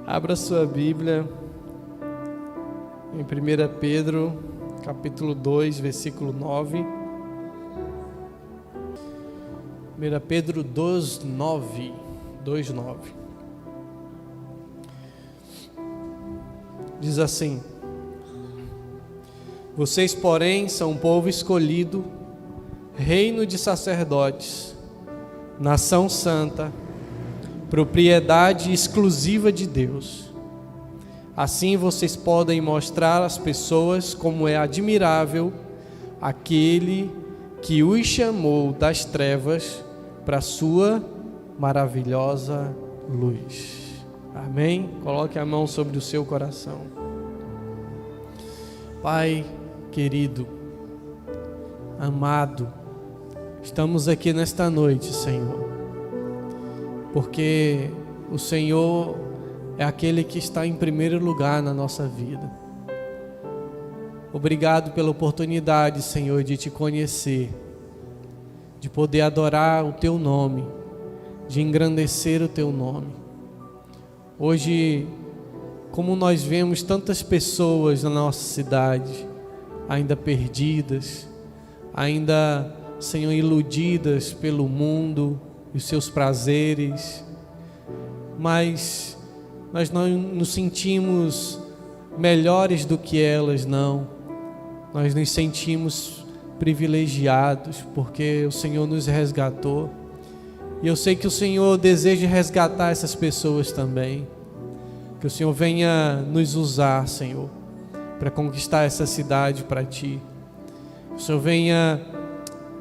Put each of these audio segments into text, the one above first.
Abra sua Bíblia em 1 Pedro, capítulo 2, versículo 9. 1 Pedro 2:9. Diz assim: Vocês, porém, são um povo escolhido, reino de sacerdotes, nação santa, propriedade exclusiva de Deus. Assim vocês podem mostrar às pessoas como é admirável aquele que os chamou das trevas para a sua maravilhosa luz. Amém? Coloque a mão sobre o seu coração. Pai querido, amado, estamos aqui nesta noite, Senhor, porque o Senhor é aquele que está em primeiro lugar na nossa vida. Obrigado pela oportunidade, Senhor, de te conhecer, de poder adorar o teu nome, de engrandecer o teu nome. Hoje, como nós vemos tantas pessoas na nossa cidade, ainda perdidas, ainda, Senhor, iludidas pelo mundo e os seus prazeres, mas nós não nos sentimos melhores do que elas, não. Nós nos sentimos privilegiados porque o Senhor nos resgatou. E eu sei que o Senhor deseja resgatar essas pessoas também. Que o Senhor venha nos usar, Senhor, para conquistar essa cidade para Ti. O Senhor venha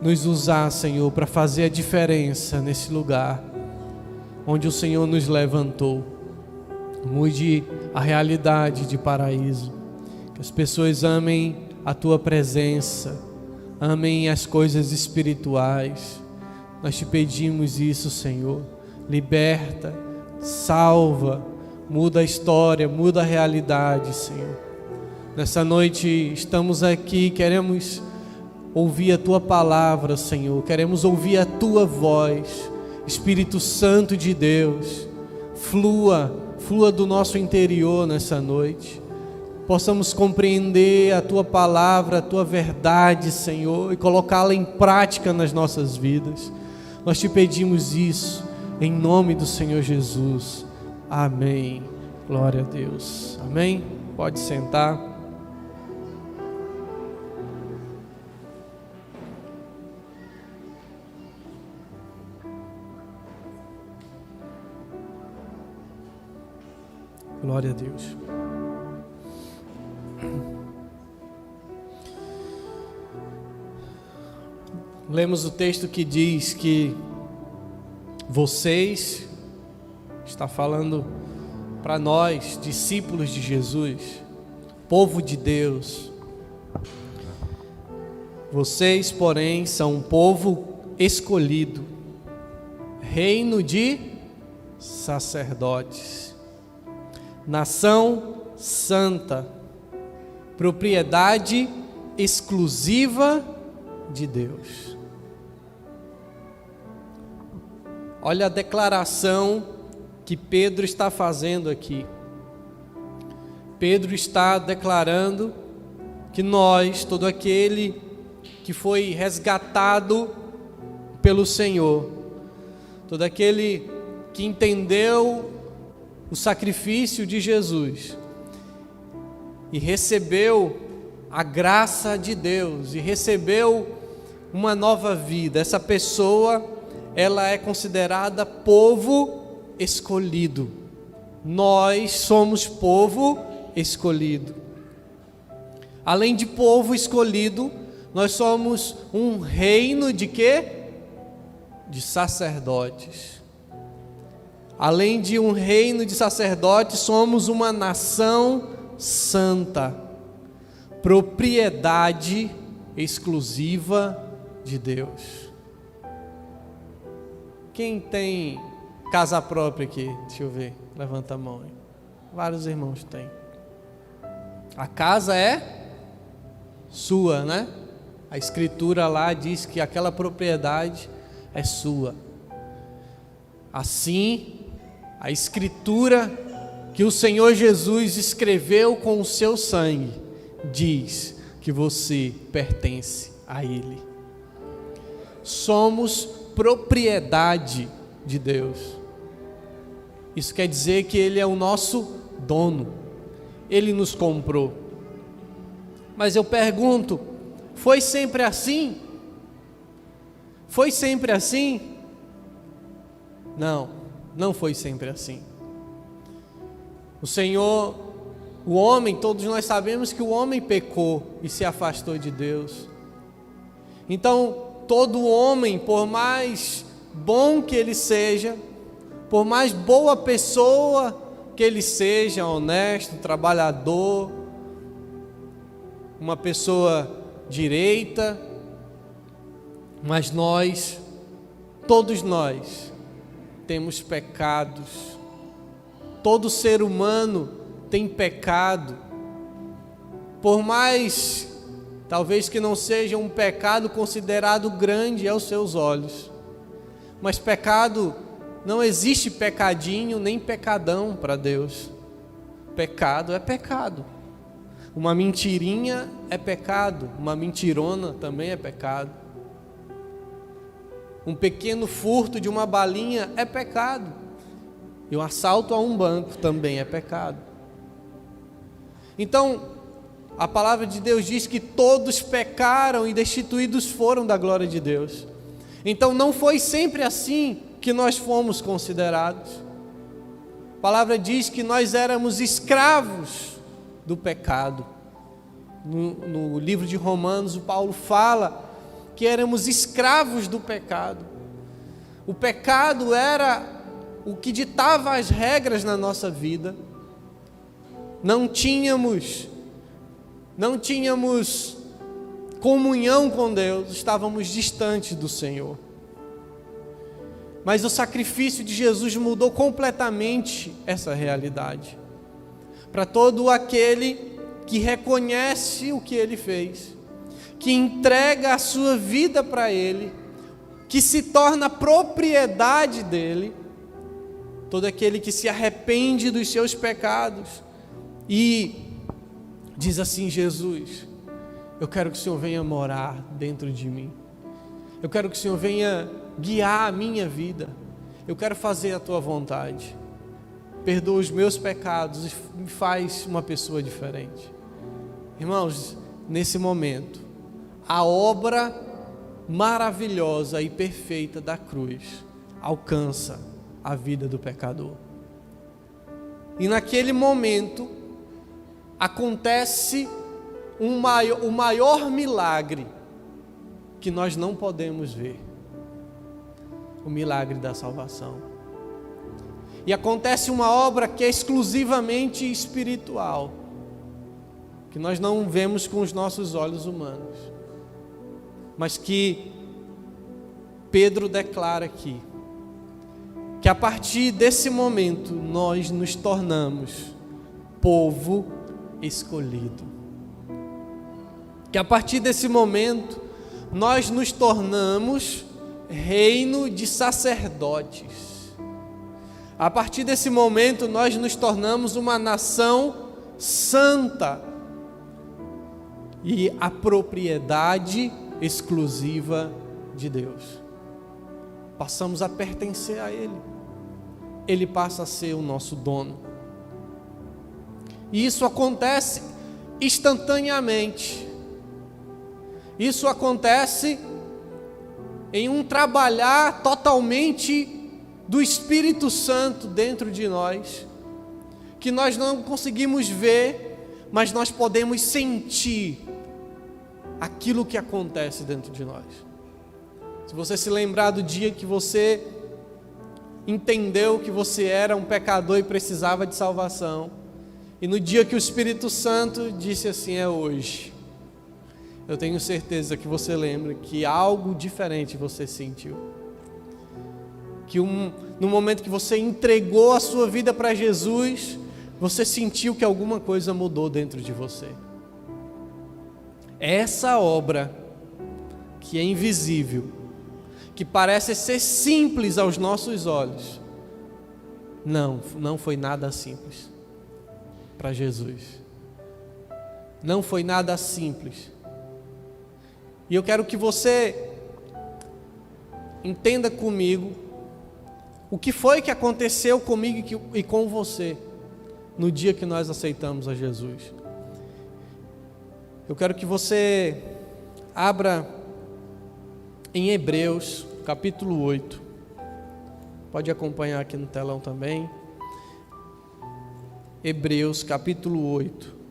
nos usar, Senhor, para fazer a diferença nesse lugar onde o Senhor nos levantou. Mude a realidade de Paraíso. Que as pessoas amem a Tua presença, amem as coisas espirituais. Nós te pedimos isso, Senhor. Liberta, salva, muda a história, muda a realidade, Senhor. Nessa noite estamos aqui, queremos ouvir a Tua palavra, Senhor. Queremos ouvir a Tua voz. Espírito Santo de Deus, flua do nosso interior nessa noite. Possamos compreender a Tua palavra, a Tua verdade, Senhor, e colocá-la em prática nas nossas vidas. Nós te pedimos isso em nome do Senhor Jesus. Amém. Glória a Deus. Amém. Pode sentar. Glória a Deus. Lemos o texto que diz que vocês, está falando para nós, discípulos de Jesus, povo de Deus. Vocês, porém, são um povo escolhido, reino de sacerdotes, nação santa, propriedade exclusiva de Deus. Olha a declaração que Pedro está fazendo aqui. Pedro está declarando que nós, todo aquele que foi resgatado pelo Senhor, todo aquele que entendeu o sacrifício de Jesus e recebeu a graça de Deus e recebeu uma nova vida, essa pessoa, ela é considerada povo escolhido. Nós somos povo escolhido. Além de povo escolhido, nós somos um reino de quê? De sacerdotes. Além de um reino de sacerdotes, somos uma nação santa, propriedade exclusiva de Deus. Quem tem casa própria aqui? Deixa eu ver, levanta a mão. Vários irmãos têm. A casa é sua, né? A escritura lá diz que aquela propriedade é sua. Assim, a escritura que o Senhor Jesus escreveu com o seu sangue, diz que você pertence a Ele. Somos propriedade de Deus. Isso quer dizer que Ele é o nosso dono. Ele nos comprou. Mas eu pergunto, foi sempre assim? Foi sempre assim? Não, não foi sempre assim. O Senhor, o homem, todos nós sabemos que o homem pecou e se afastou de Deus. Então, todo homem, por mais bom que ele seja, por mais boa pessoa que ele seja, honesto, trabalhador, uma pessoa direita, mas nós, todos nós, temos pecados. Todo ser humano tem pecado. Por mais, talvez que não seja um pecado considerado grande aos seus olhos, mas pecado, não existe pecadinho nem pecadão para Deus. Pecado é pecado. Uma mentirinha é pecado, uma mentirona também é pecado. Um pequeno furto de uma balinha é pecado. E um assalto a um banco também é pecado. Então, a palavra de Deus diz que todos pecaram e destituídos foram da glória de Deus. Então não foi sempre assim que nós fomos considerados. A palavra diz que nós éramos escravos do pecado. No livro de Romanos, o Paulo fala que éramos escravos do pecado. O pecado era o que ditava as regras na nossa vida. Não tínhamos comunhão com Deus, estávamos distantes do Senhor. Mas o sacrifício de Jesus mudou completamente essa realidade. Para todo aquele que reconhece o que Ele fez, que entrega a sua vida para Ele, que se torna propriedade dEle, todo aquele que se arrepende dos seus pecados e diz assim: Jesus, eu quero que o Senhor venha morar dentro de mim, eu quero que o Senhor venha guiar a minha vida, eu quero fazer a tua vontade, perdoa os meus pecados e me faz uma pessoa diferente. Irmãos, nesse momento, a obra maravilhosa e perfeita da cruz alcança a vida do pecador. E naquele momento acontece o maior milagre que nós não podemos ver, o milagre da salvação. E acontece uma obra que é exclusivamente espiritual, que nós não vemos com os nossos olhos humanos, mas que Pedro declara aqui, que a partir desse momento nós nos tornamos povo escolhido. Que a partir desse momento nós nos tornamos reino de sacerdotes. A partir desse momento nós nos tornamos uma nação santa e a propriedade exclusiva de Deus. Passamos a pertencer a Ele. Ele passa a ser o nosso dono. E isso acontece instantaneamente. Isso acontece em um trabalhar totalmente do Espírito Santo dentro de nós, que nós não conseguimos ver, mas nós podemos sentir aquilo que acontece dentro de nós. Se você se lembrar do dia que você entendeu que você era um pecador e precisava de salvação, e no dia que o Espírito Santo disse assim: é hoje, eu tenho certeza que você lembra que algo diferente você sentiu, que no momento que você entregou a sua vida para Jesus, você sentiu que alguma coisa mudou dentro de você. Essa obra que é invisível, que parece ser simples aos nossos olhos, não foi nada simples. para Jesus. Não foi nada simples. E eu quero que você entenda comigo o que foi que aconteceu comigo e com você no dia que nós aceitamos a Jesus. Eu quero que você abra em Hebreus, capítulo 8. Pode acompanhar aqui no telão também. Hebreus, capítulo 8.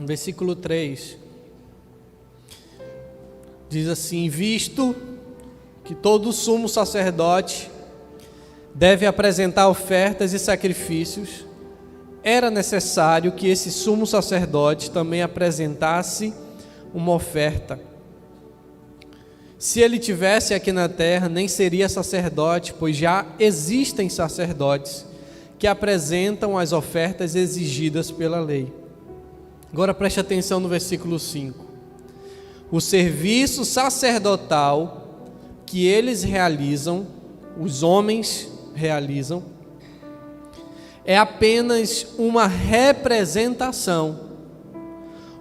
Versículo 3. Diz assim: visto que todo sumo sacerdote deve apresentar ofertas e sacrifícios, era necessário que esse sumo sacerdote também apresentasse uma oferta. Se ele tivesse aqui na terra, nem seria sacerdote, pois já existem sacerdotes que apresentam as ofertas exigidas pela lei. Agora preste atenção no versículo 5. O serviço sacerdotal que eles realizam, os homens realizam, é apenas uma representação,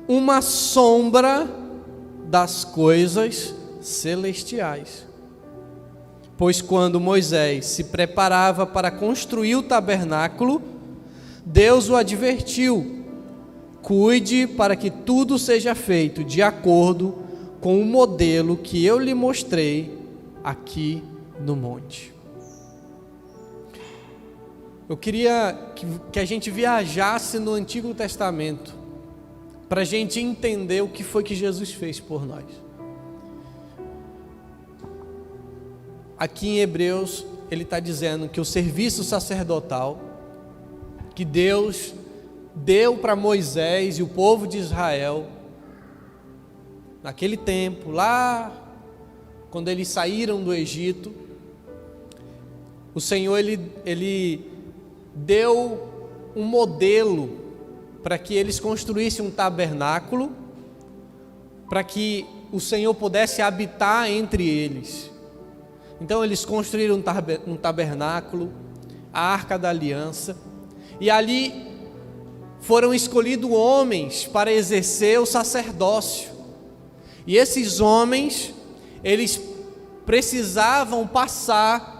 uma sombra das coisas celestiais. Pois quando Moisés se preparava para construir o tabernáculo, Deus o advertiu: cuide para que tudo seja feito de acordo com o modelo que eu lhe mostrei aqui no monte. Eu queria que a gente viajasse no Antigo Testamento para a gente entender o que foi que Jesus fez por nós. Aqui em Hebreus, ele está dizendo que o serviço sacerdotal que Deus deu para Moisés e o povo de Israel, naquele tempo, lá quando eles saíram do Egito, o Senhor ele deu um modelo para que eles construíssem um tabernáculo, para que o Senhor pudesse habitar entre eles. Então eles construíram um tabernáculo, a Arca da Aliança, e ali foram escolhidos homens para exercer o sacerdócio. E esses homens, eles precisavam passar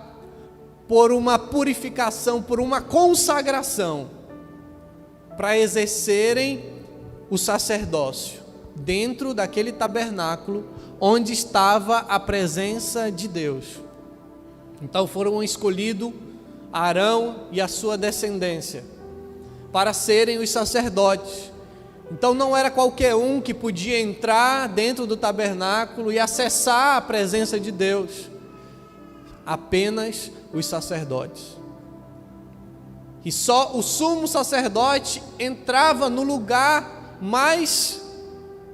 por uma purificação, por uma consagração, para exercerem o sacerdócio dentro daquele tabernáculo onde estava a presença de Deus. Então foram escolhidos Arão e a sua descendência para serem os sacerdotes. Então não era qualquer um que podia entrar dentro do tabernáculo e acessar a presença de Deus, apenas os sacerdotes. E só o sumo sacerdote entrava no lugar mais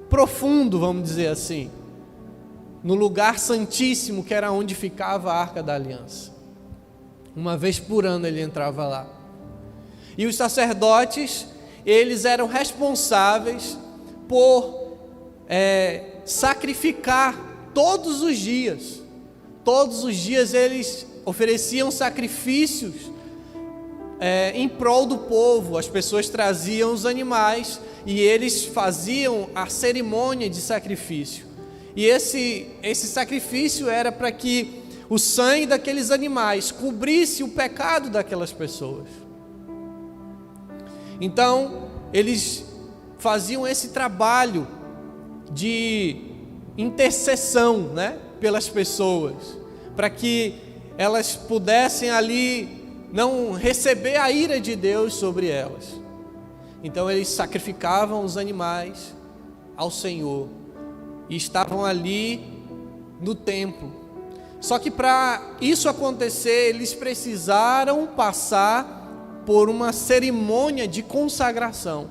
profundo, vamos dizer assim, no lugar santíssimo, que era onde ficava a Arca da Aliança. Uma vez por ano ele entrava lá. E os sacerdotes, eles eram responsáveis por sacrificar todos os dias. Todos os dias eles ofereciam sacrifícios em prol do povo. As pessoas traziam os animais e eles faziam a cerimônia de sacrifício. E esse sacrifício era para que o sangue daqueles animais cobrisse o pecado daquelas pessoas. Então, eles faziam esse trabalho de intercessão, né, pelas pessoas, para que elas pudessem ali não receber a ira de Deus sobre elas. Então, eles sacrificavam os animais ao Senhor e estavam ali no templo. Só que para isso acontecer, eles precisaram passar por uma cerimônia de consagração.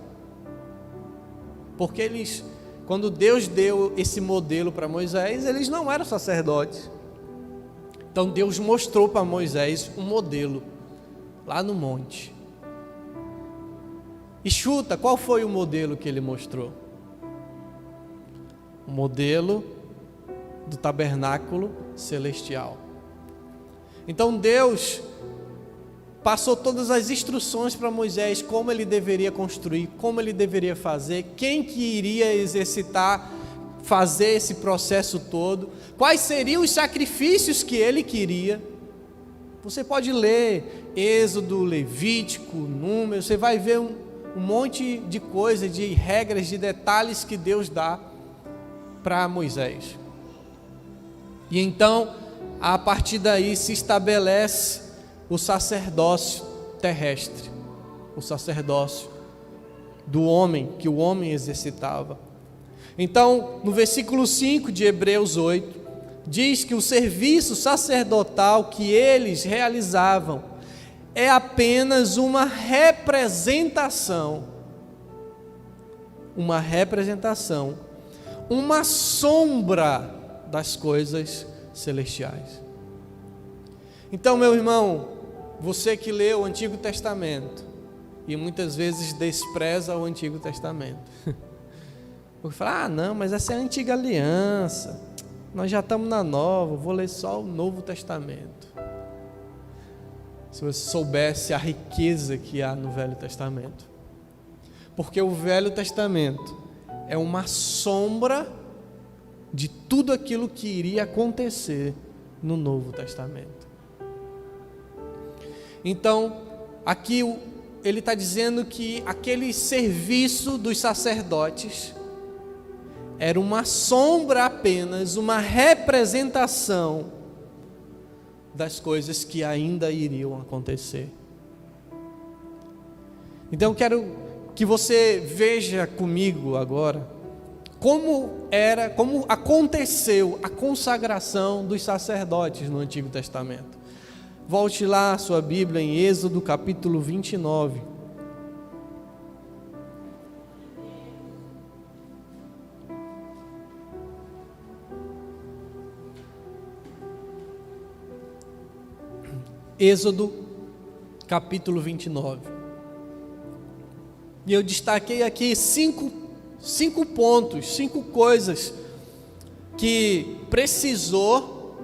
Porque eles, quando Deus deu esse modelo para Moisés, eles não eram sacerdotes. Então Deus mostrou para Moisés um modelo lá no monte. E chuta, qual foi o modelo que ele mostrou? O modelo do tabernáculo celestial. Então Deus passou todas as instruções para Moisés, como ele deveria construir, como ele deveria fazer, quem que iria exercitar, fazer esse processo todo, quais seriam os sacrifícios que ele queria. Você pode ler Êxodo, Levítico, Números, você vai ver um monte de coisas, de regras, de detalhes que Deus dá para Moisés. E então, a partir daí se estabelece o sacerdócio terrestre, o sacerdócio do homem, que o homem exercitava. Então, no versículo 5 de Hebreus 8, diz que o serviço sacerdotal que eles realizavam é apenas uma representação, uma sombra das coisas celestiais. Então, meu irmão, você que lê o Antigo Testamento e muitas vezes despreza o Antigo Testamento, porque fala, não, mas essa é a Antiga Aliança, nós já estamos na Nova, vou ler só o Novo Testamento. Se você soubesse a riqueza que há no Velho Testamento, porque o Velho Testamento é uma sombra de tudo aquilo que iria acontecer no Novo Testamento. Então, aqui ele está dizendo que aquele serviço dos sacerdotes era uma sombra apenas, uma representação das coisas que ainda iriam acontecer. Então eu quero que você veja comigo agora como aconteceu a consagração dos sacerdotes no Antigo Testamento. Volte lá a sua Bíblia em Êxodo capítulo 29. Êxodo capítulo 29. E eu destaquei aqui cinco pontos, 5 coisas que precisou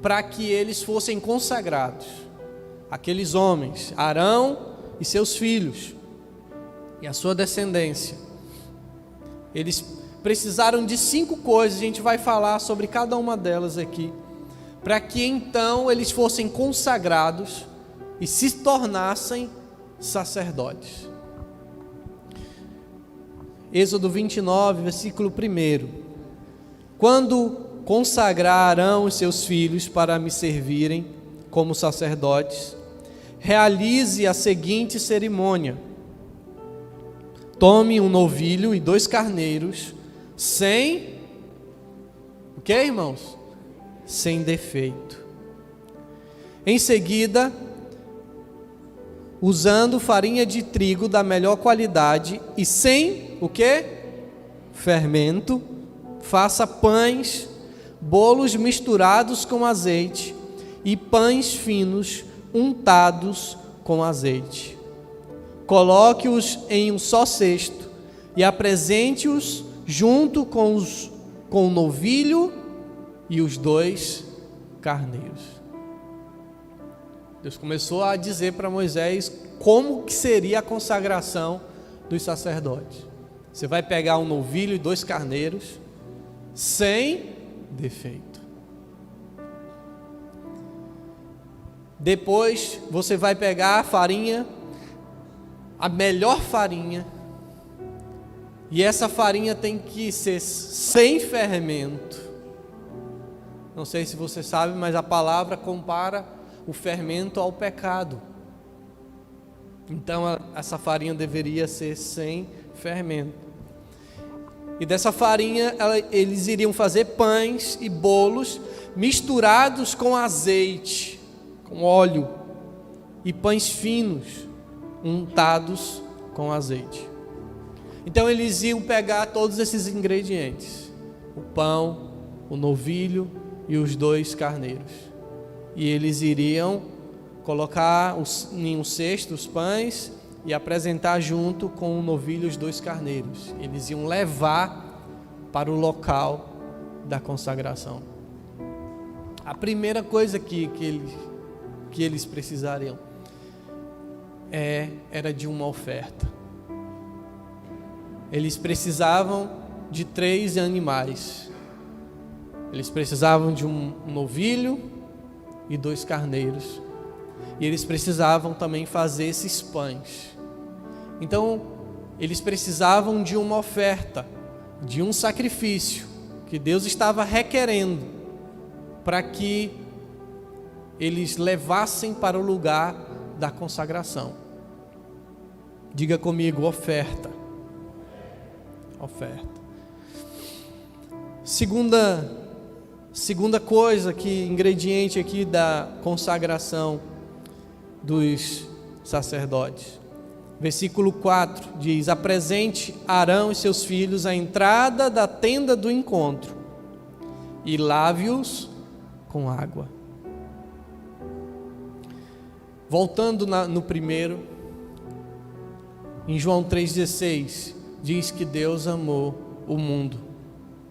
para que eles fossem consagrados. Aqueles homens, Arão e seus filhos e a sua descendência. Eles precisaram de 5 coisas, a gente vai falar sobre cada uma delas aqui, para que então eles fossem consagrados e se tornassem sacerdotes. Êxodo 29, versículo 1. Quando consagrar Arão e seus filhos para me servirem como sacerdotes, realize a seguinte cerimônia: tome um novilho e 2 carneiros, sem, o que, irmãos? Sem defeito. Em seguida, usando farinha de trigo da melhor qualidade e sem, o que? Fermento, faça pães, bolos misturados com azeite e pães finos untados com azeite. Coloque-os em um só cesto e apresente-os junto com o novilho e os 2 carneiros. Deus começou a dizer para Moisés como que seria a consagração dos sacerdotes. Você vai pegar um novilho e 2 carneiros sem defeito. Depois você vai pegar a farinha, a melhor farinha, e essa farinha tem que ser sem fermento. Não sei se você sabe, mas a palavra compara o fermento ao pecado. Então essa farinha deveria ser sem fermento. E dessa farinha eles iriam fazer pães e bolos misturados com azeite, com óleo, e pães finos untados com azeite. Então eles iam pegar todos esses ingredientes: o pão, o novilho e os 2 carneiros, e eles iriam colocar em um cesto os pães e apresentar junto com o novilho os 2 carneiros. Eles iam levar para o local da consagração. A primeira coisa que eles precisariam era de uma oferta. Eles precisavam de 3 animais. Eles precisavam de um novilho e 2 carneiros. E eles precisavam também fazer esses pães. Então, eles precisavam de uma oferta, de um sacrifício que Deus estava requerendo para que eles levassem para o lugar da consagração. Diga comigo, oferta. Oferta. Segunda coisa, ingrediente aqui da consagração dos sacerdotes. Versículo 4 diz: apresente Arão e seus filhos à entrada da tenda do encontro e lave-os com água. Voltando no primeiro, em João 3,16, diz que Deus amou o mundo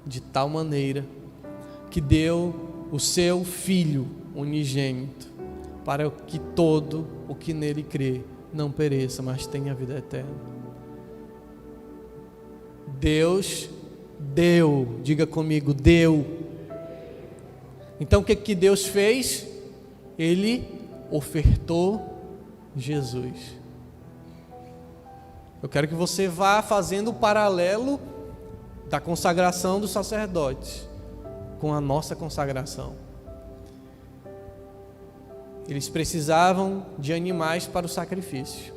de tal maneira que deu o seu Filho unigênito, para que todo o que nele crê não pereça, mas tenha vida eterna. Deus deu, diga comigo, deu. Então o que Deus fez? Ele ofertou Jesus. Eu quero que você vá fazendo o paralelo da consagração dos sacerdotes com a nossa consagração. Eles precisavam de animais para o sacrifício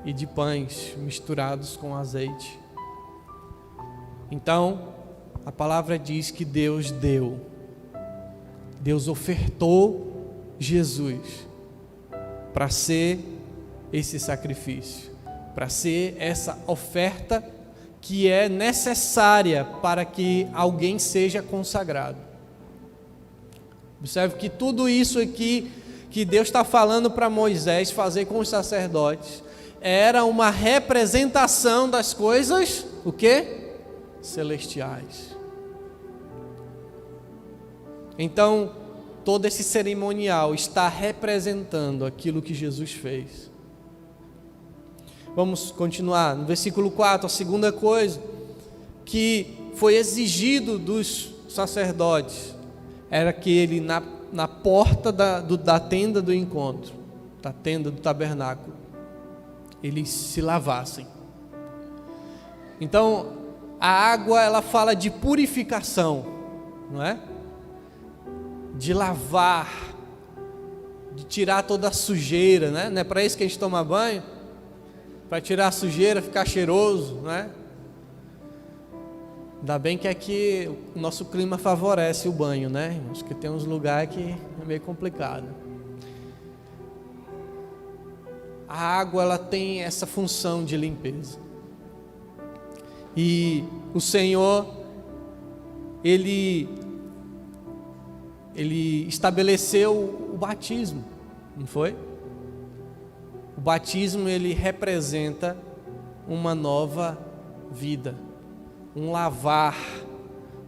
e de pães misturados com azeite. Então, a palavra diz que Deus deu. Deus ofertou Jesus para ser esse sacrifício, para ser essa oferta que é necessária para que alguém seja consagrado. Observe que tudo isso aqui que Deus está falando para Moisés fazer com os sacerdotes era uma representação das coisas, o quê? Celestiais. Então, todo esse cerimonial está representando aquilo que Jesus fez. Vamos continuar. No versículo 4, a segunda coisa que foi exigido dos sacerdotes era que ele, na porta da tenda do encontro, da tenda do tabernáculo, eles se lavassem. Então, a água, ela fala de purificação, não é? De lavar, de tirar toda a sujeira, né? Não é para isso que a gente toma banho? Para tirar a sujeira, ficar cheiroso, né? Ainda bem que aqui o nosso clima favorece o banho, né? Acho que tem uns lugares que é meio complicado. A água, ela tem essa função de limpeza. E o Senhor, Ele estabeleceu o batismo, não foi? O batismo, ele representa uma nova vida, um lavar,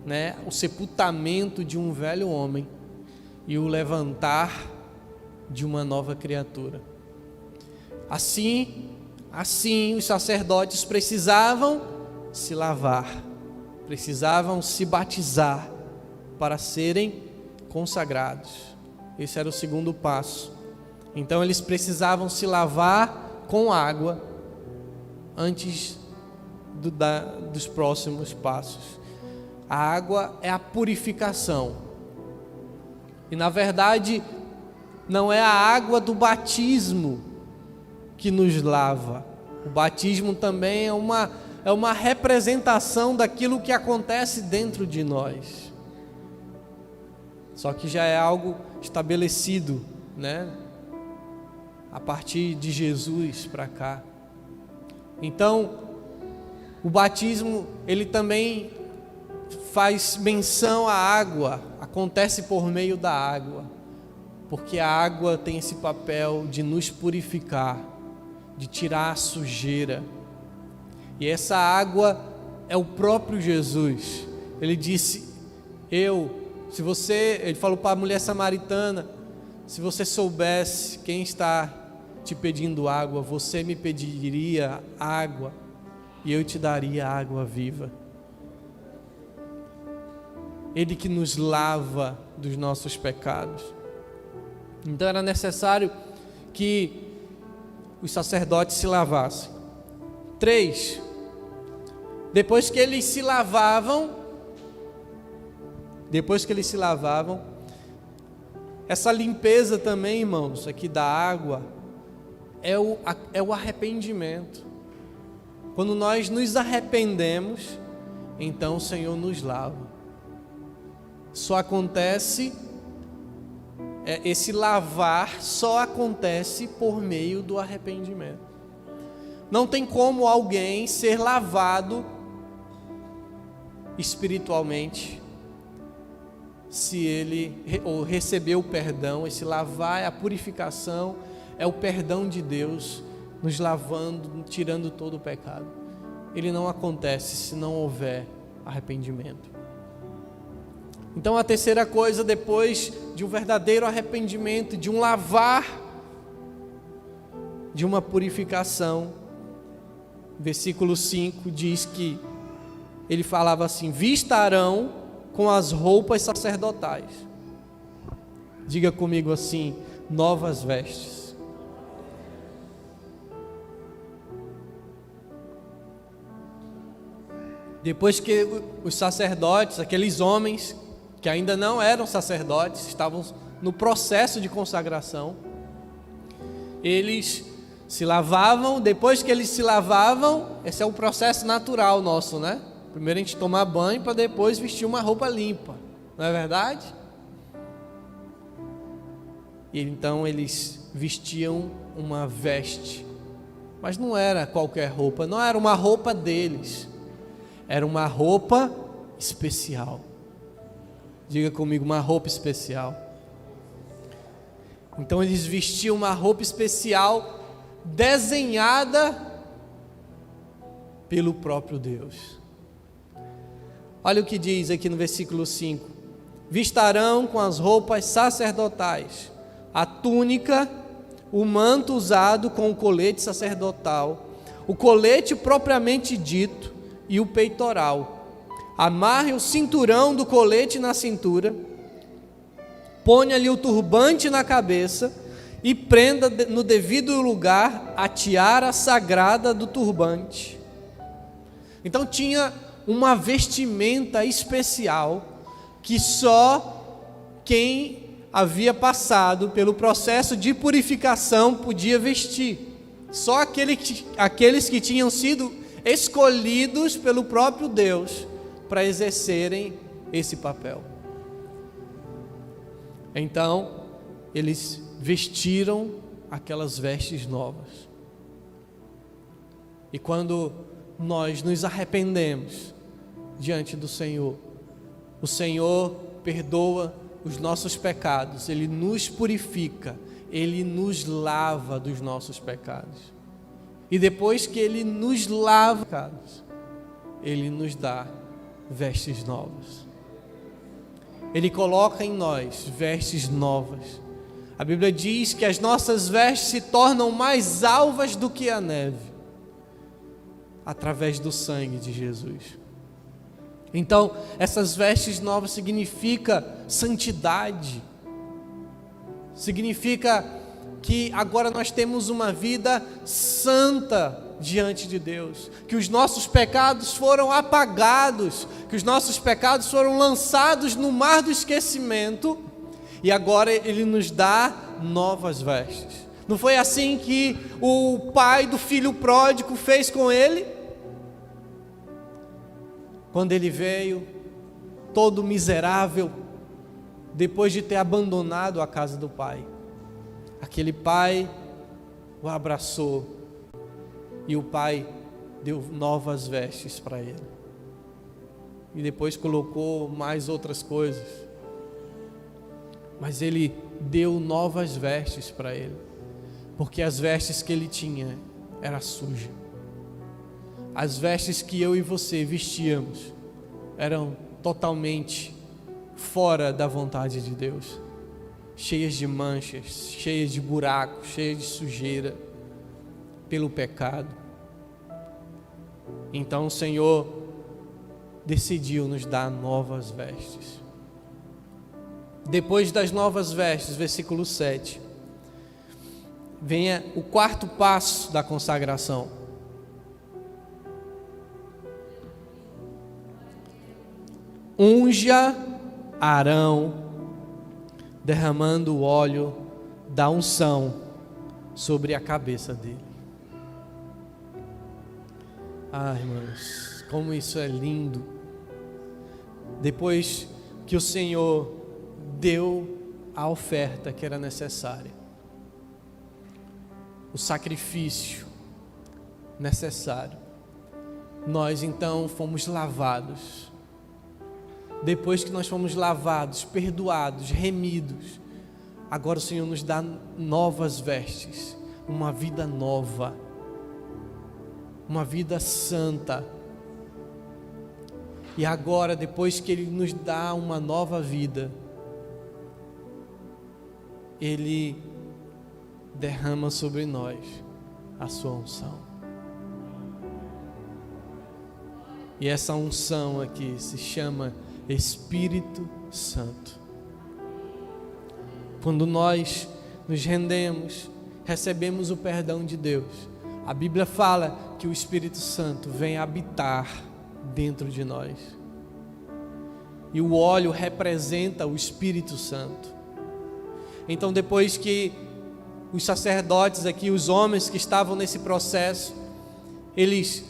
né? O sepultamento de um velho homem e o levantar de uma nova criatura. Assim, os sacerdotes precisavam se lavar, precisavam se batizar para serem consagrados. Esse era o segundo passo. Então eles precisavam se lavar com água antes dos próximos passos. A água é a purificação. E na verdade, não é a água do batismo que nos lava. O batismo também é uma representação daquilo que acontece dentro de nós. Só que já é algo estabelecido, né? A partir de Jesus para cá. Então, o batismo, ele também faz menção à água, acontece por meio da água, porque a água tem esse papel de nos purificar, de tirar a sujeira. E essa água é o próprio Jesus. Ele disse: ele falou para a mulher samaritana: se você soubesse quem está te pedindo água, você me pediria água e eu te daria água viva. Ele que nos lava dos nossos pecados. Então era necessário que os sacerdotes se lavassem. 3. Depois que eles se lavavam, essa limpeza também, irmãos, aqui da água, é o arrependimento. Quando nós nos arrependemos, então o Senhor nos lava. Só acontece, esse lavar só acontece por meio do arrependimento. Não tem como alguém ser lavado espiritualmente se ele ou receber o perdão. Esse lavar é a purificação, é o perdão de Deus nos lavando, tirando todo o pecado. Ele não acontece se não houver arrependimento. Então a terceira coisa, depois de um verdadeiro arrependimento, de um lavar, de uma purificação, versículo 5 diz que ele falava assim: vistarão com as roupas sacerdotais. Diga comigo assim: novas vestes. Depois que os sacerdotes, aqueles homens que ainda não eram sacerdotes, estavam no processo de consagração, eles se lavavam. Depois que eles se lavavam, esse é o processo natural nosso, né? Primeiro a gente tomar banho para depois vestir uma roupa limpa, não é verdade? E então eles vestiam uma veste, mas não era qualquer roupa, não era uma roupa deles, era uma roupa especial. Diga comigo: uma roupa especial. Então eles vestiam uma roupa especial desenhada pelo próprio Deus. Olha o que diz aqui no versículo 5: vistarão com as roupas sacerdotais, a túnica, o manto usado com o colete sacerdotal, o colete propriamente dito e o peitoral. Amarre o cinturão do colete na cintura, ponha-lhe o turbante na cabeça e prenda no devido lugar a tiara sagrada do turbante. Então tinha uma vestimenta especial que só quem havia passado pelo processo de purificação podia vestir. Só aqueles que tinham sido escolhidos pelo próprio Deus para exercerem esse papel. Então, eles vestiram aquelas vestes novas. E quando nós nos arrependemos diante do Senhor, o Senhor perdoa os nossos pecados, Ele nos purifica, Ele nos lava dos nossos pecados. E depois que Ele nos lava, Ele nos dá vestes novas. Ele coloca em nós vestes novas. A Bíblia diz que as nossas vestes se tornam mais alvas do que a neve, através do sangue de Jesus. Então, essas vestes novas significa santidade. Significa que agora nós temos uma vida santa diante de Deus, que os nossos pecados foram apagados, que os nossos pecados foram lançados no mar do esquecimento, e agora Ele nos dá novas vestes. Não foi assim que o pai do filho pródigo fez com ele? Quando ele veio, todo miserável, depois de ter abandonado a casa do pai, aquele pai o abraçou, e o pai deu novas vestes para ele, e depois colocou mais outras coisas, mas ele deu novas vestes para ele, porque as vestes que ele tinha era suja. As vestes que eu e você vestíamos eram totalmente fora da vontade de Deus, cheias de manchas, cheias de buracos, cheias de sujeira pelo pecado. Então o Senhor decidiu nos dar novas vestes. Depois das novas vestes, versículo 7, venha o quarto passo da consagração. Unja Arão, derramando o óleo da unção sobre a cabeça dele. Irmãos, como isso é lindo. Depois que o Senhor deu a oferta que era necessária, o sacrifício necessário, nós então fomos lavados. Depois que nós fomos lavados, perdoados, remidos, agora o Senhor nos dá novas vestes, uma vida nova, uma vida santa. E agora, depois que Ele nos dá uma nova vida, Ele derrama sobre nós a sua unção. E essa unção aqui se chama Espírito Santo. Quando nós nos rendemos, recebemos o perdão de Deus. A Bíblia fala que o Espírito Santo vem habitar dentro de nós. E o óleo representa o Espírito Santo. Então, depois que os sacerdotes aqui, os homens que estavam nesse processo, eles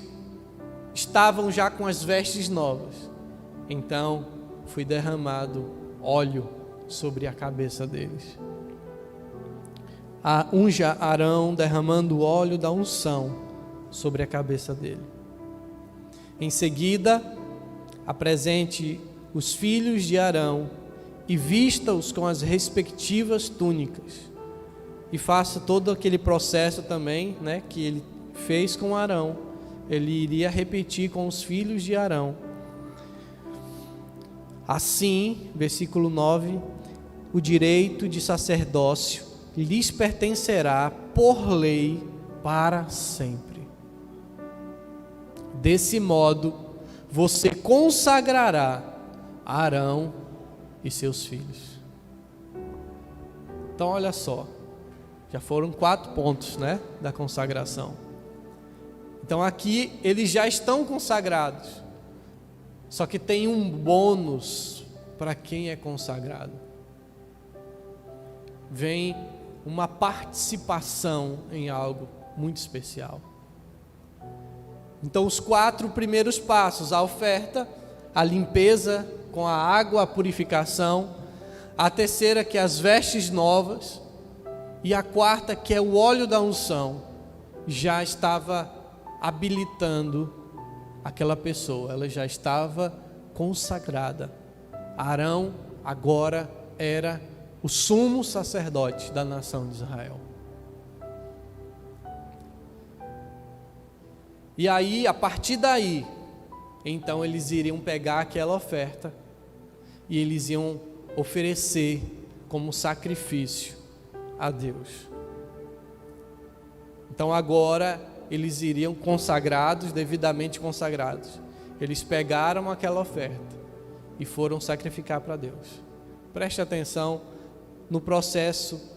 estavam já com as vestes novas. Então, foi derramado óleo sobre a cabeça deles. Unja Arão, derramando o óleo da unção sobre a cabeça dele. Em seguida, apresente os filhos de Arão e vista-os com as respectivas túnicas. E faça todo aquele processo também, que ele fez com Arão. Ele iria repetir com os filhos de Arão. Assim, versículo 9, o direito de sacerdócio lhes pertencerá por lei para sempre. Desse modo, você consagrará Arão e seus filhos. Então, olha só, já foram 4 pontos, da consagração. Então, aqui eles já estão consagrados. Só que tem um bônus para quem é consagrado. Vem uma participação em algo muito especial. Então, os 4 primeiros passos: a oferta, a limpeza com a água, a purificação; a terceira, que é as vestes novas; e a quarta, que é o óleo da unção, já estava habilitando aquela pessoa, ela já estava consagrada. Arão agora era o sumo sacerdote da nação de Israel. E aí, a partir daí, então eles iriam pegar aquela oferta e eles iam oferecer como sacrifício a Deus. Então agora eles iriam consagrados, devidamente consagrados. Eles pegaram aquela oferta e foram sacrificar para Deus. Preste atenção no processo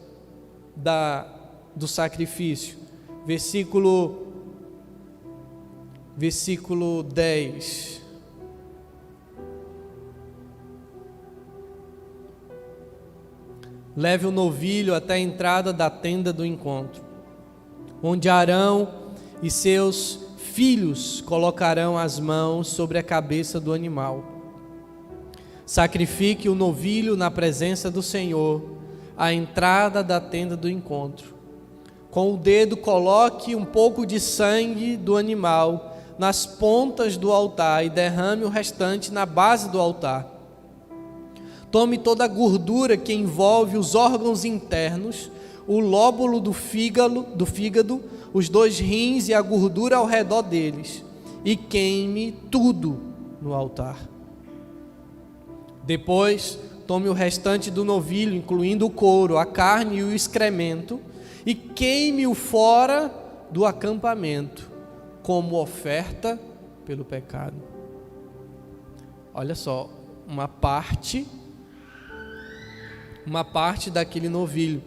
do sacrifício. Versículo 10. Leve o novilho até a entrada da tenda do encontro, onde Arão e seus filhos colocarão as mãos sobre a cabeça do animal. Sacrifique o novilho na presença do Senhor, à entrada da tenda do encontro. Com o dedo coloque um pouco de sangue do animal nas pontas do altar e derrame o restante na base do altar. Tome toda a gordura que envolve os órgãos internos, o lóbulo do fígado, os 2 rins e a gordura ao redor deles, e queime tudo no altar. Depois, tome o restante do novilho, incluindo o couro, a carne e o excremento, e queime-o fora do acampamento, como oferta pelo pecado. Olha só, uma parte daquele novilho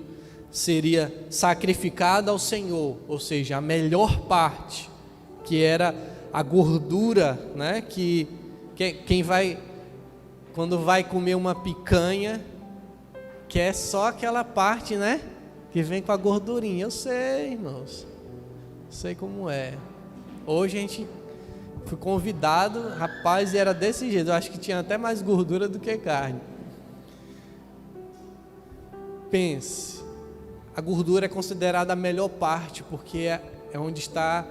seria sacrificada ao Senhor, ou seja, a melhor parte, que era a gordura, né? Que quem vai, quando vai comer uma picanha, quer só aquela parte, né? Que vem com a gordurinha. Eu sei, irmãos, sei como é. Hoje a gente foi convidado, rapaz, e era desse jeito. Eu acho que tinha até mais gordura do que carne. Pense, a gordura é considerada a melhor parte, porque é onde está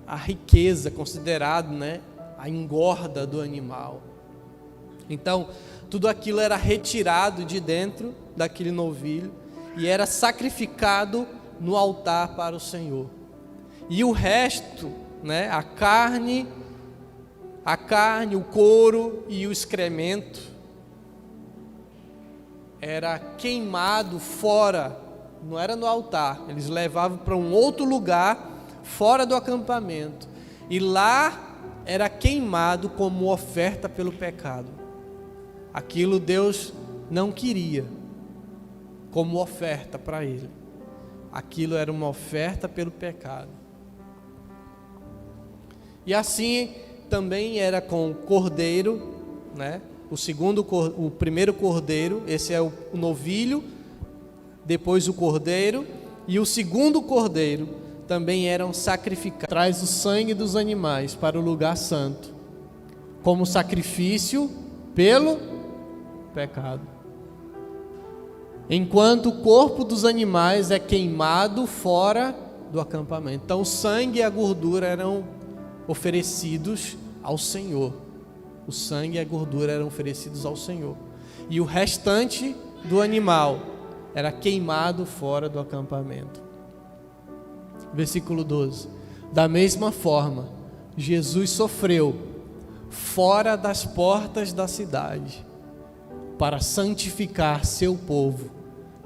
a riqueza, considerado, né, a engorda do animal. Então, tudo aquilo era retirado de dentro daquele novilho e era sacrificado no altar para o Senhor. E o resto, né, a carne, o couro e o excremento era queimado fora, não era no altar, eles levavam para um outro lugar, fora do acampamento, e lá era queimado como oferta pelo pecado. Aquilo Deus não queria como oferta para ele, aquilo era uma oferta pelo pecado. E assim também era com o cordeiro, né? O primeiro cordeiro, esse é o novilho, depois o cordeiro, e o segundo cordeiro também eram sacrificados. Traz o sangue dos animais para o lugar santo, como sacrifício pelo pecado. Enquanto o corpo dos animais é queimado fora do acampamento. Então o sangue e a gordura eram oferecidos ao Senhor. O sangue e a gordura eram oferecidos ao Senhor. E o restante do animal era queimado fora do acampamento. Versículo 12. Da mesma forma, Jesus sofreu fora das portas da cidade, para santificar seu povo,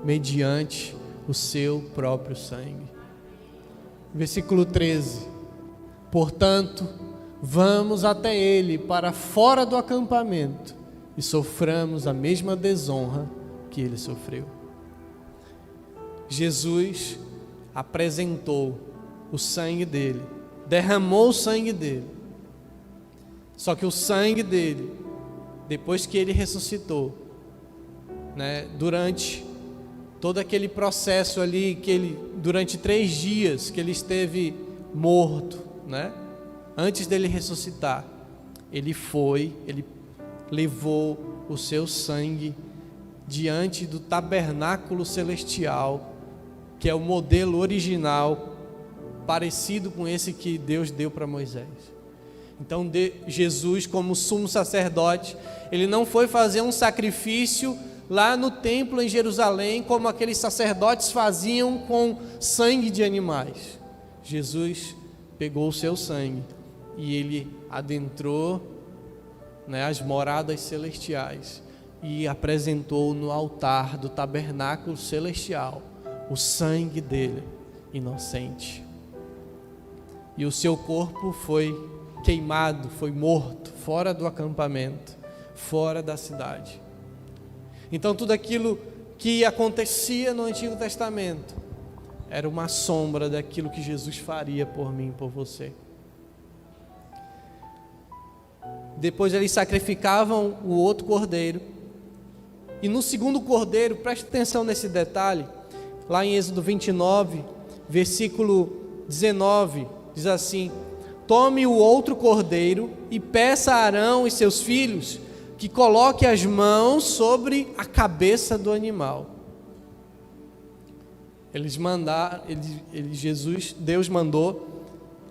mediante o seu próprio sangue. Versículo 13. Portanto, vamos até ele para fora do acampamento e soframos a mesma desonra que ele sofreu. Jesus apresentou o sangue dele, derramou o sangue dele. Só que o sangue dele, depois que ele ressuscitou, né, durante todo aquele processo ali, durante 3 dias que ele esteve morto, né, antes dele ressuscitar, ele levou o seu sangue diante do tabernáculo celestial, que é o modelo original, parecido com esse que Deus deu para Moisés. Então Jesus, como sumo sacerdote, ele não foi fazer um sacrifício lá no templo em Jerusalém, como aqueles sacerdotes faziam com sangue de animais. Jesus pegou o seu sangue e ele adentrou, né, as moradas celestiais e apresentou no altar do tabernáculo celestial o sangue dele, inocente. E o seu corpo foi queimado, foi morto, fora do acampamento, fora da cidade. Então tudo aquilo que acontecia no Antigo Testamento era uma sombra daquilo que Jesus faria por mim e por você. Depois eles sacrificavam o outro cordeiro, e no segundo cordeiro, preste atenção nesse detalhe, lá em Êxodo 29, versículo 19, diz assim: tome o outro cordeiro e peça a Arão e seus filhos que coloque as mãos sobre a cabeça do animal. Deus mandou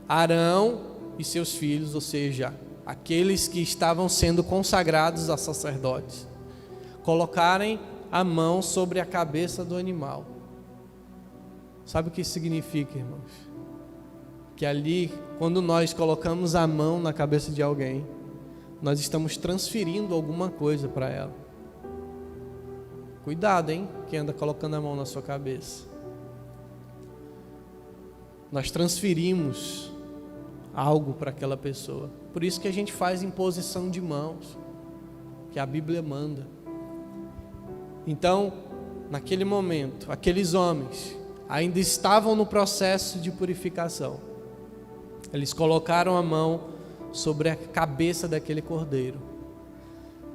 Arão e seus filhos, ou seja, aqueles que estavam sendo consagrados a sacerdotes, colocarem a mão sobre a cabeça do animal. Sabe o que isso significa, irmãos? Que ali, quando nós colocamos a mão na cabeça de alguém, nós estamos transferindo alguma coisa para ela. Cuidado, hein? Quem anda colocando a mão na sua cabeça. Nós transferimos algo para aquela pessoa. Por isso que a gente faz imposição de mãos, que a Bíblia manda. Então, naquele momento, aqueles homens ainda estavam no processo de purificação. Eles colocaram a mão sobre a cabeça daquele cordeiro.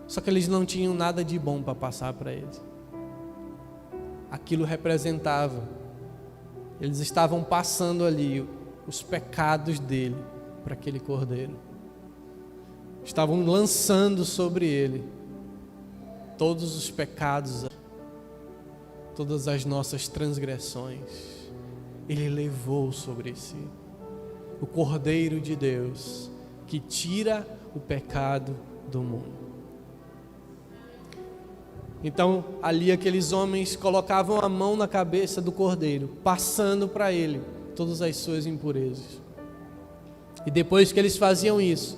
Só que eles não tinham nada de bom para passar para eles. Aquilo representava, eles estavam passando ali os pecados dele para aquele cordeiro. Estavam lançando sobre ele todos os pecados, todas as nossas transgressões. Ele levou sobre si o Cordeiro de Deus que tira o pecado do mundo. Então, ali aqueles homens colocavam a mão na cabeça do cordeiro, passando para ele todas as suas impurezas. E depois que eles faziam isso,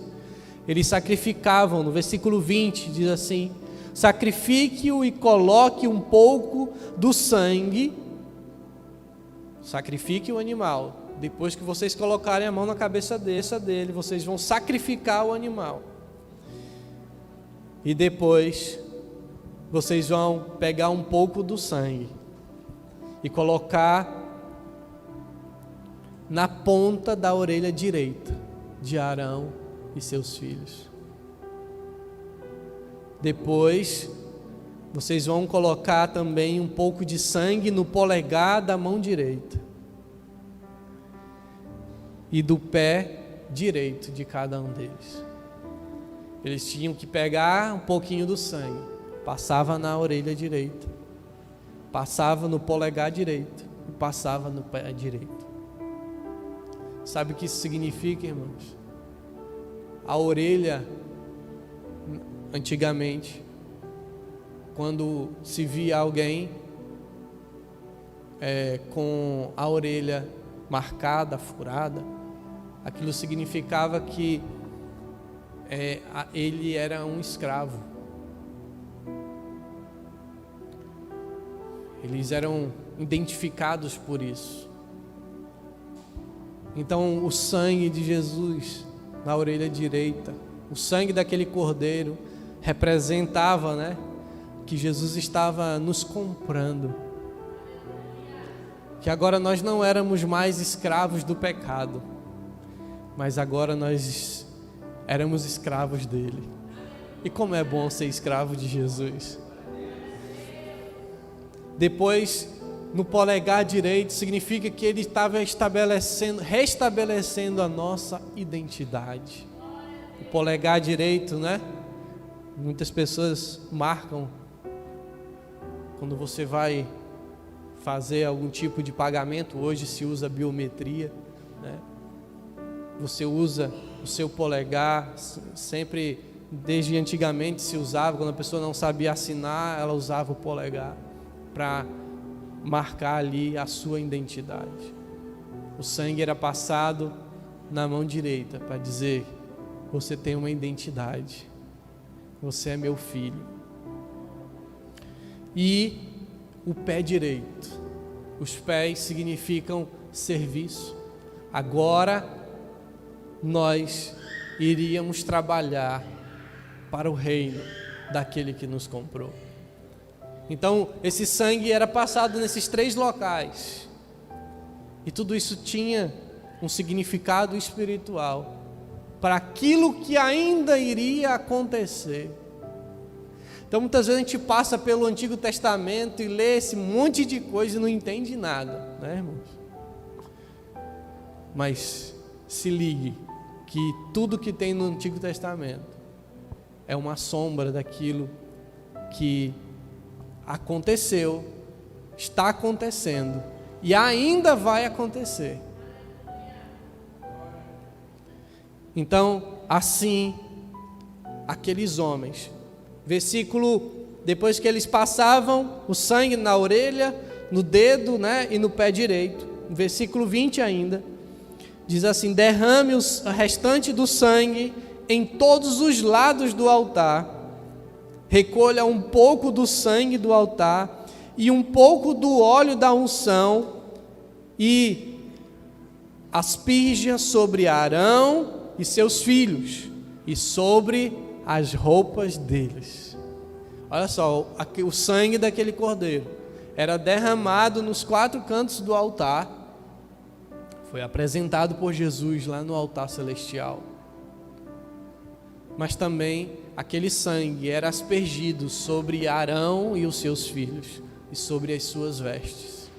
eles sacrificavam. No versículo 20 diz assim: sacrifique-o e coloque um pouco do sangue. Sacrifique o animal. Depois que vocês colocarem a mão na cabeça dele, vocês vão sacrificar o animal. E depois vocês vão pegar um pouco do sangue e colocar na ponta da orelha direita de Arão e seus filhos. Depois vocês vão colocar também um pouco de sangue no polegar da mão direita e do pé direito de cada um deles. Eles tinham que pegar um pouquinho do sangue, passava na orelha direita, passava no polegar direito e passava no pé direito. Sabe o que isso significa, irmãos? A orelha, antigamente, quando se via alguém com a orelha marcada, furada, aquilo significava que ele era um escravo. Eles eram identificados por isso. Então o sangue de Jesus na orelha direita, o sangue daquele cordeiro representava, que Jesus estava nos comprando. Que agora nós não éramos mais escravos do pecado, mas agora nós éramos escravos dele. E como é bom ser escravo de Jesus. Depois, no polegar direito, significa que ele estava restabelecendo a nossa identidade. O polegar direito, muitas pessoas marcam quando você vai fazer algum tipo de pagamento. Hoje se usa biometria, Você usa o seu polegar, sempre, desde antigamente se usava, quando a pessoa não sabia assinar, ela usava o polegar para marcar ali a sua identidade. O sangue era passado na mão direita para dizer: você tem uma identidade, você é meu filho. E o pé direito, os pés significam serviço. Agora nós iríamos trabalhar para o reino daquele que nos comprou. Então, esse sangue era passado nesses 3 locais. E tudo isso tinha um significado espiritual para aquilo que ainda iria acontecer. Então, muitas vezes a gente passa pelo Antigo Testamento e lê esse monte de coisa e não entende nada, irmãos? Mas se ligue que tudo que tem no Antigo Testamento é uma sombra daquilo que aconteceu, está acontecendo e ainda vai acontecer. Então, assim, aqueles homens, depois que eles passavam o sangue na orelha, no dedo, né, e no pé direito. No versículo 20 ainda, diz assim: derrame o restante do sangue em todos os lados do altar, recolha um pouco do sangue do altar e um pouco do óleo da unção e asperja sobre Arão e seus filhos e sobre as roupas deles. Olha só, o sangue daquele cordeiro era derramado nos 4 cantos do altar, foi apresentado por Jesus lá no altar celestial, mas também aquele sangue era aspergido sobre Arão e os seus filhos e sobre as suas vestes.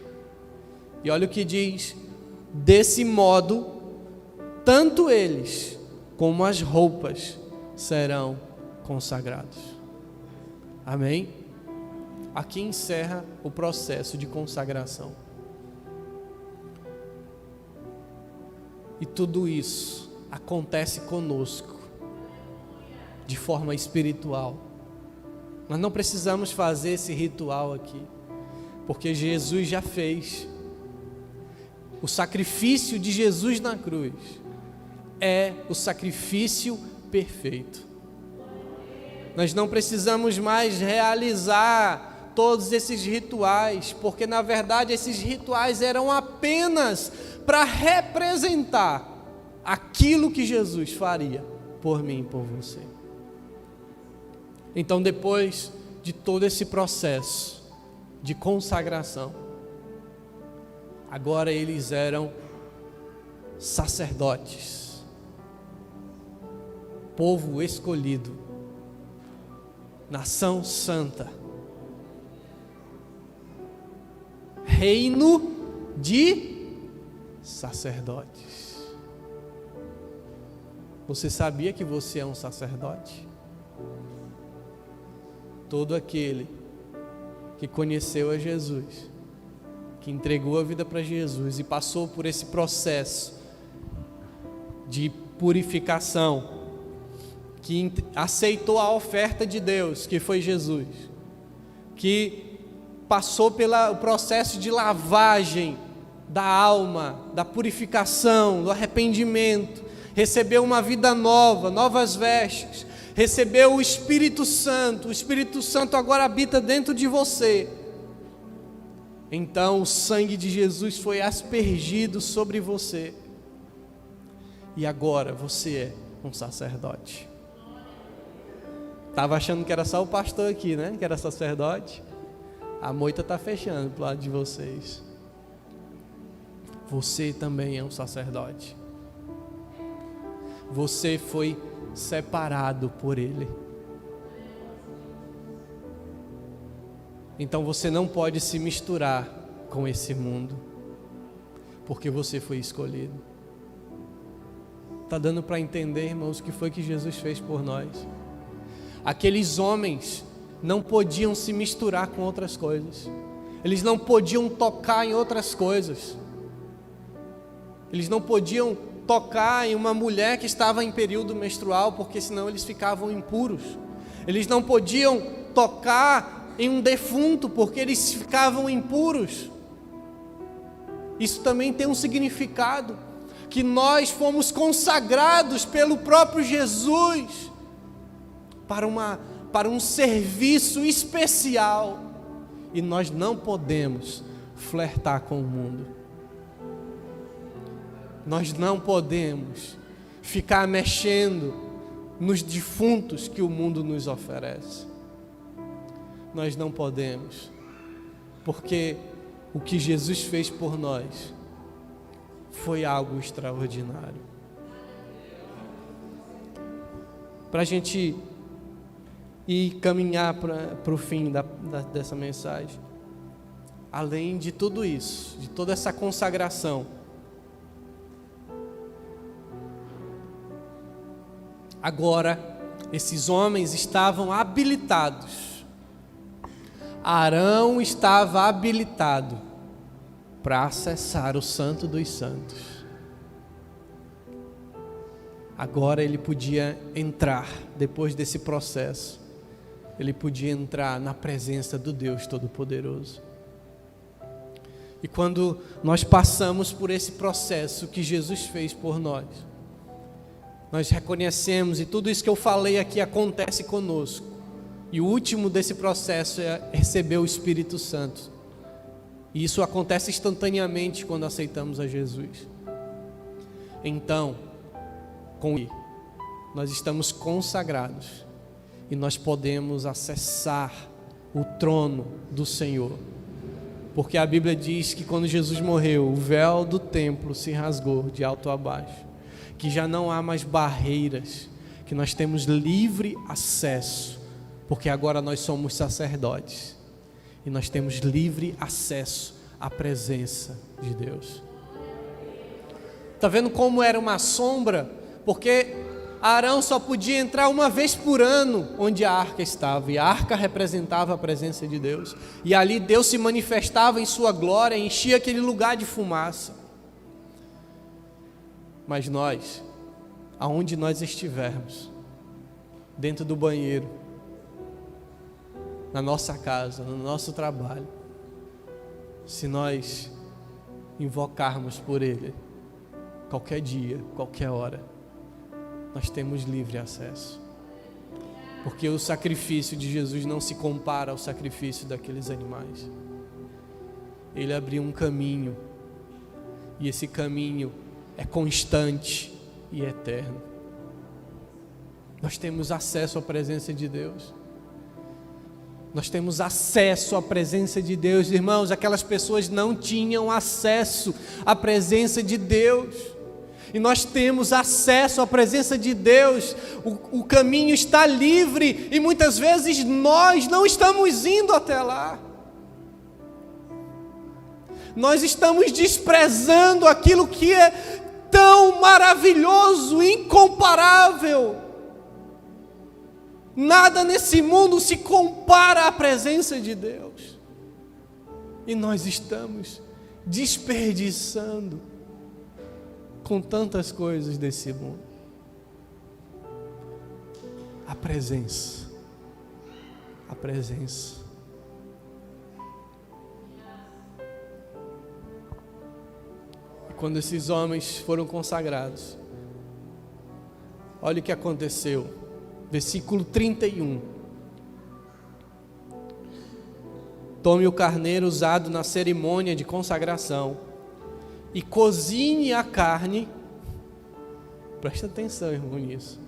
E olha o que diz: desse modo, tanto eles como as roupas serão consagrados. Amém? Aqui encerra o processo de consagração. E tudo isso acontece conosco de forma espiritual. Nós não precisamos fazer esse ritual aqui, porque Jesus já fez. O sacrifício de Jesus na cruz é o sacrifício perfeito. Nós não precisamos mais realizar todos esses rituais, porque na verdade esses rituais eram apenas para representar aquilo que Jesus faria por mim e por você. Então, depois de todo esse processo de consagração, agora eles eram sacerdotes, povo escolhido, nação santa, reino de sacerdotes. Você sabia que você é um sacerdote? Todo aquele que conheceu a Jesus, que entregou a vida para Jesus e passou por esse processo de purificação, que aceitou a oferta de Deus, que foi Jesus, que passou pelo processo de lavagem da alma, da purificação, do arrependimento, recebeu uma vida nova, novas vestes, recebeu o Espírito Santo agora habita dentro de você. Então o sangue de Jesus foi aspergido sobre você, e agora você é um sacerdote. Estava achando que era só o pastor aqui, né? Que era sacerdote. A moita está fechando para o lado de vocês. Você também é um sacerdote. Você foi separado por Ele. Então você não pode se misturar com esse mundo, porque você foi escolhido. Está dando para entender, irmãos, o que foi que Jesus fez por nós? Aqueles homens não podiam se misturar com outras coisas. Eles não podiam tocar em outras coisas. Eles não podiam tocar em uma mulher que estava em período menstrual, porque senão eles ficavam impuros. Eles não podiam tocar em um defunto, porque eles ficavam impuros. Isso também tem um significado, que nós fomos consagrados pelo próprio Jesus para um serviço especial, e nós não podemos flertar com o mundo. Nós não podemos ficar mexendo nos defuntos que o mundo nos oferece. Nós não podemos, porque o que Jesus fez por nós foi algo extraordinário. Para a gente ir caminhar para o fim dessa mensagem, além de tudo isso, de toda essa consagração, agora esses homens estavam habilitados. Arão estava habilitado para acessar o Santo dos Santos. Agora ele podia entrar, depois desse processo, ele podia entrar na presença do Deus Todo-Poderoso. E quando nós passamos por esse processo que Jesus fez por nós, nós reconhecemos, e tudo isso que eu falei aqui acontece conosco. E o último desse processo é receber o Espírito Santo. E isso acontece instantaneamente quando aceitamos a Jesus. Então, com Ele, nós estamos consagrados e nós podemos acessar o trono do Senhor. Porque a Bíblia diz que quando Jesus morreu, o véu do templo se rasgou de alto a baixo, que já não há mais barreiras, que nós temos livre acesso, porque agora nós somos sacerdotes e nós temos livre acesso à presença de Deus. Está vendo como era uma sombra? Porque Arão só podia entrar uma vez por ano onde a arca estava, e a arca representava a presença de Deus, e ali Deus se manifestava em sua glória, enchia aquele lugar de fumaça. Mas nós, aonde nós estivermos, dentro do banheiro, na nossa casa, no nosso trabalho, se nós invocarmos por Ele, qualquer dia, qualquer hora, nós temos livre acesso. Porque o sacrifício de Jesus não se compara ao sacrifício daqueles animais. Ele abriu um caminho, e esse caminho é constante e eterno. Nós temos acesso à presença de Deus. Nós temos acesso à presença de Deus, irmãos. Aquelas pessoas não tinham acesso à presença de Deus, e nós temos acesso à presença de Deus. O caminho está livre, e muitas vezes nós não estamos indo até lá. Nós estamos desprezando aquilo que é tão maravilhoso, incomparável. Nada nesse mundo se compara à presença de Deus. E nós estamos desperdiçando com tantas coisas desse mundo. A presença. A presença. E quando esses homens foram consagrados, olha o que aconteceu. Versículo 31. Tome o carneiro usado na cerimônia de consagração e cozinhe a carne. Presta atenção, irmão, nisso.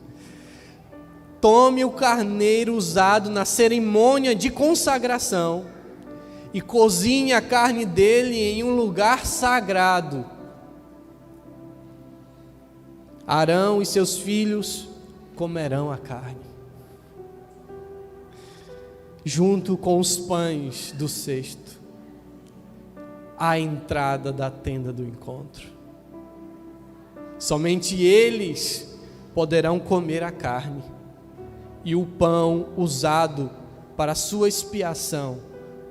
Tome o carneiro usado na cerimônia de consagração e cozinhe a carne dele em um lugar sagrado. Arão e seus filhos comerão a carne, junto com os pães do cesto, à entrada da tenda do encontro. Somente eles poderão comer a carne e o pão usado para a sua expiação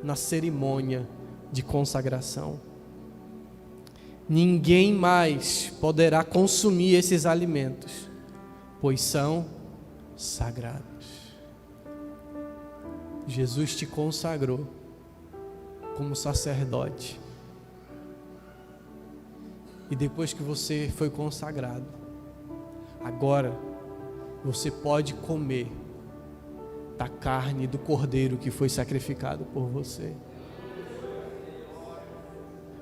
na cerimônia de consagração. Ninguém mais poderá consumir esses alimentos, pois são sagrados. Jesus te consagrou como sacerdote. E depois que você foi consagrado, agora você pode comer da carne do cordeiro que foi sacrificado por você.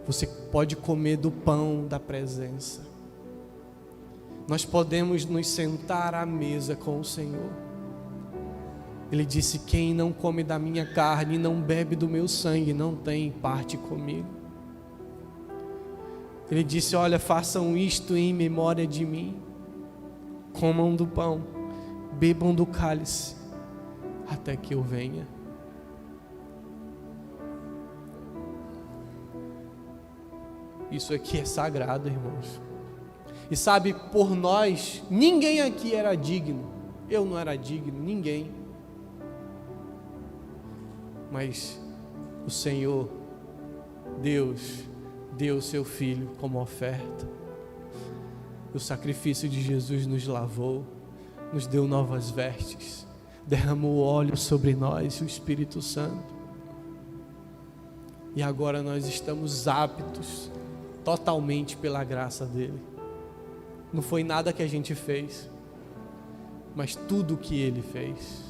Você pode comer do pão da presença. Nós podemos nos sentar à mesa com o Senhor. Ele disse: quem não come da minha carne e não bebe do meu sangue não tem parte comigo. Ele disse: olha, façam isto em memória de mim. Comam do pão, bebam do cálice, até que eu venha. Isso aqui é sagrado, irmãos. E sabe, por nós, ninguém aqui era digno. Eu não era digno, ninguém. Mas o Senhor, Deus, deu o seu Filho como oferta. O sacrifício de Jesus nos lavou, nos deu novas vestes, derramou óleo sobre nós, o Espírito Santo. E agora nós estamos aptos totalmente pela graça dele. Não foi nada que a gente fez, mas tudo que ele fez.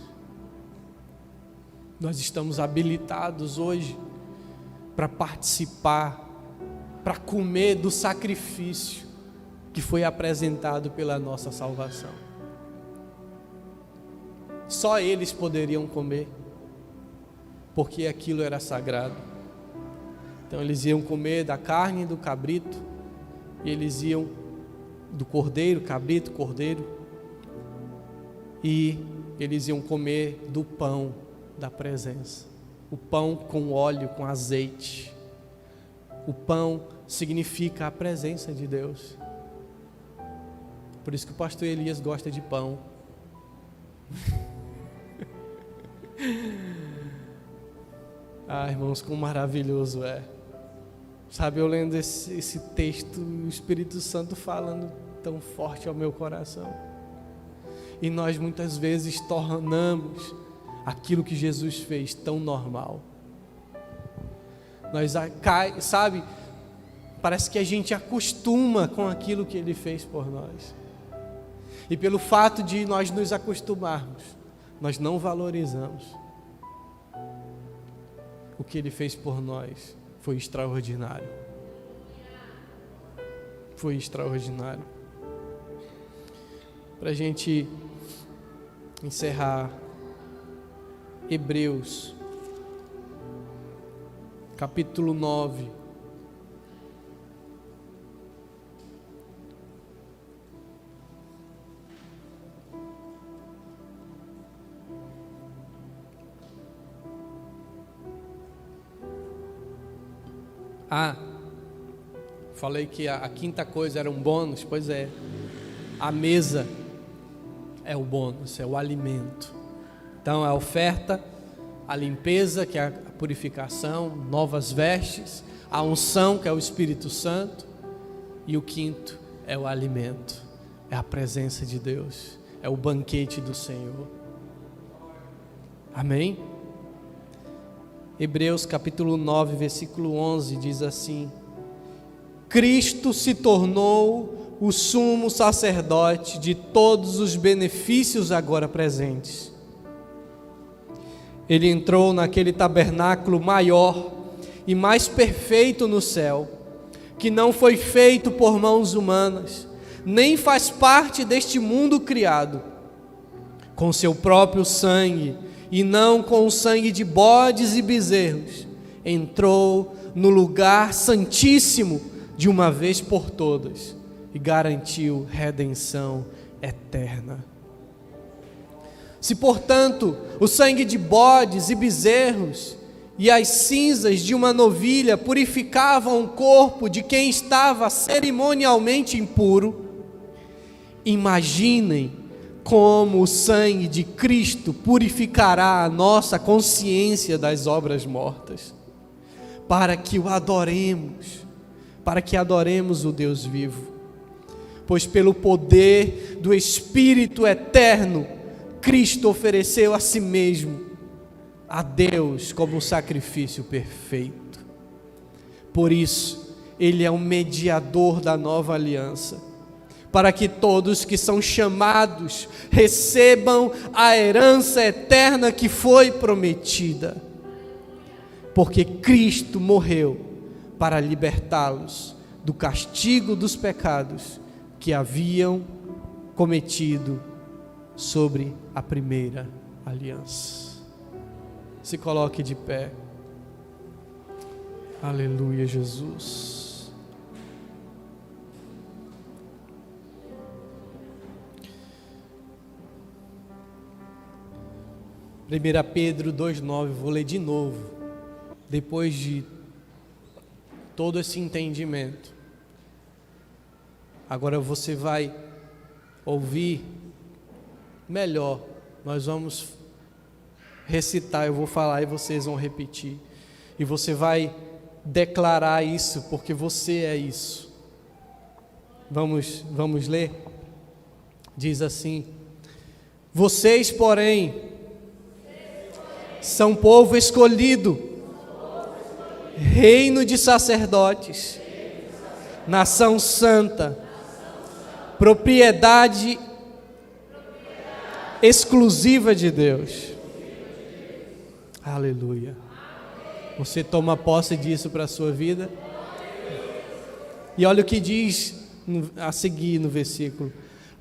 Nós estamos habilitados hoje para participar, para comer do sacrifício que foi apresentado pela nossa salvação. Só eles poderiam comer, porque aquilo era sagrado. Então eles iam comer da carne do cabrito, e eles iam do cordeiro, cabrito, cordeiro, e eles iam comer do pão da presença. O pão com óleo, com azeite. O pão significa a presença de Deus. Por isso que o pastor Elias gosta de pão. Ah, irmãos, como maravilhoso é. Sabe, eu lendo esse texto, o Espírito Santo falando tão forte ao meu coração. E nós muitas vezes tornamos aquilo que Jesus fez tão normal. Nós, sabe, parece que a gente acostuma com aquilo que Ele fez por nós. E pelo fato de nós nos acostumarmos, nós não valorizamos. O que Ele fez por nós foi extraordinário. Foi extraordinário. Para a gente encerrar, Hebreus, capítulo 9. Falei que a quinta coisa era um bônus. Pois é, a mesa é o bônus, é o alimento. Então a oferta, a limpeza, que é a purificação, novas vestes, a unção, que é o Espírito Santo, e o quinto é o alimento, é a presença de Deus, é o banquete do Senhor. Amém? Hebreus capítulo 9, versículo 11 diz assim: Cristo se tornou o sumo sacerdote de todos os benefícios agora presentes. Ele entrou naquele tabernáculo maior e mais perfeito no céu, que não foi feito por mãos humanas, nem faz parte deste mundo criado. Com seu próprio sangue, e não com o sangue de bodes e bezerros, entrou no lugar santíssimo de uma vez por todas e garantiu redenção eterna. Se, portanto, o sangue de bodes e bezerros e as cinzas de uma novilha purificavam o corpo de quem estava cerimonialmente impuro, imaginem como o sangue de Cristo purificará a nossa consciência das obras mortas, para que adoremos o Deus vivo. Pois pelo poder do Espírito eterno, Cristo ofereceu a si mesmo a Deus como um sacrifício perfeito. Por isso, Ele é o mediador da nova aliança, para que todos que são chamados recebam a herança eterna que foi prometida. Porque Cristo morreu para libertá-los do castigo dos pecados que haviam cometido sobre a primeira aliança. Se coloque de pé. Aleluia, Jesus. 1 Pedro 2,9, vou ler de novo, depois de todo esse entendimento. Agora você vai ouvir melhor, nós vamos recitar, eu vou falar e vocês vão repetir, e você vai declarar isso, porque você é isso. Vamos ler? Diz assim: vocês, porém, são povo escolhido, reino de sacerdotes, nação santa, propriedade exclusiva de Deus. Aleluia. Você toma posse disso para a sua vida? E olha o que diz a seguir no versículo: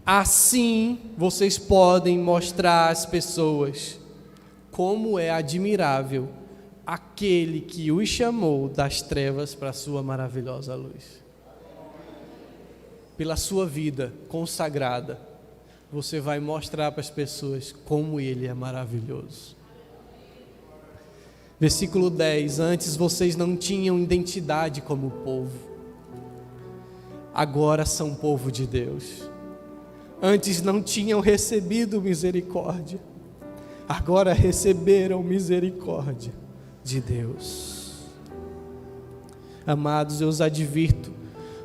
assim vocês podem mostrar às pessoas como é admirável aquele que os chamou das trevas para a sua maravilhosa luz. Pela sua vida consagrada, você vai mostrar para as pessoas como Ele é maravilhoso. Versículo 10: antes vocês não tinham identidade como povo, agora são povo de Deus. Antes não tinham recebido misericórdia, agora receberam misericórdia de Deus. Amados, eu os advirto,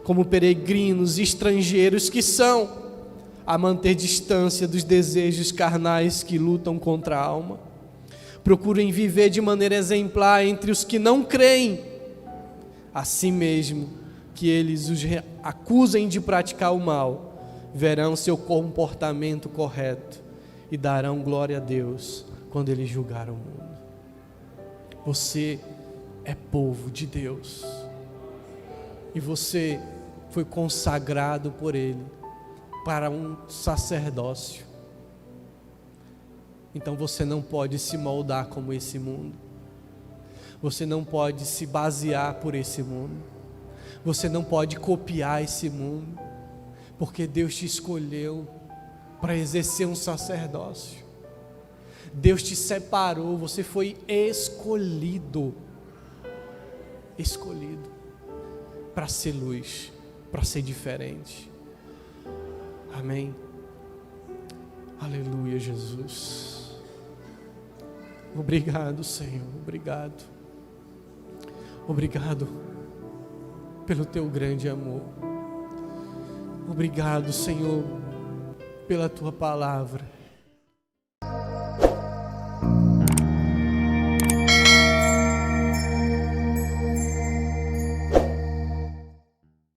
como peregrinos e estrangeiros que são, a manter distância dos desejos carnais que lutam contra a alma. Procurem viver de maneira exemplar entre os que não creem, assim mesmo que eles os acusem de praticar o mal, verão seu comportamento correto e darão glória a Deus quando Ele julgar o mundo. Você é povo de Deus e você foi consagrado por Ele para um sacerdócio. Então você não pode se moldar como esse mundo, você não pode se basear por esse mundo, você não pode copiar esse mundo, porque Deus te escolheu para exercer um sacerdócio. Deus te separou, você foi escolhido para ser luz, para ser diferente. Amém. Aleluia, Jesus. Obrigado, Senhor, obrigado. Obrigado pelo Teu grande amor. Obrigado, Senhor, pela Tua palavra.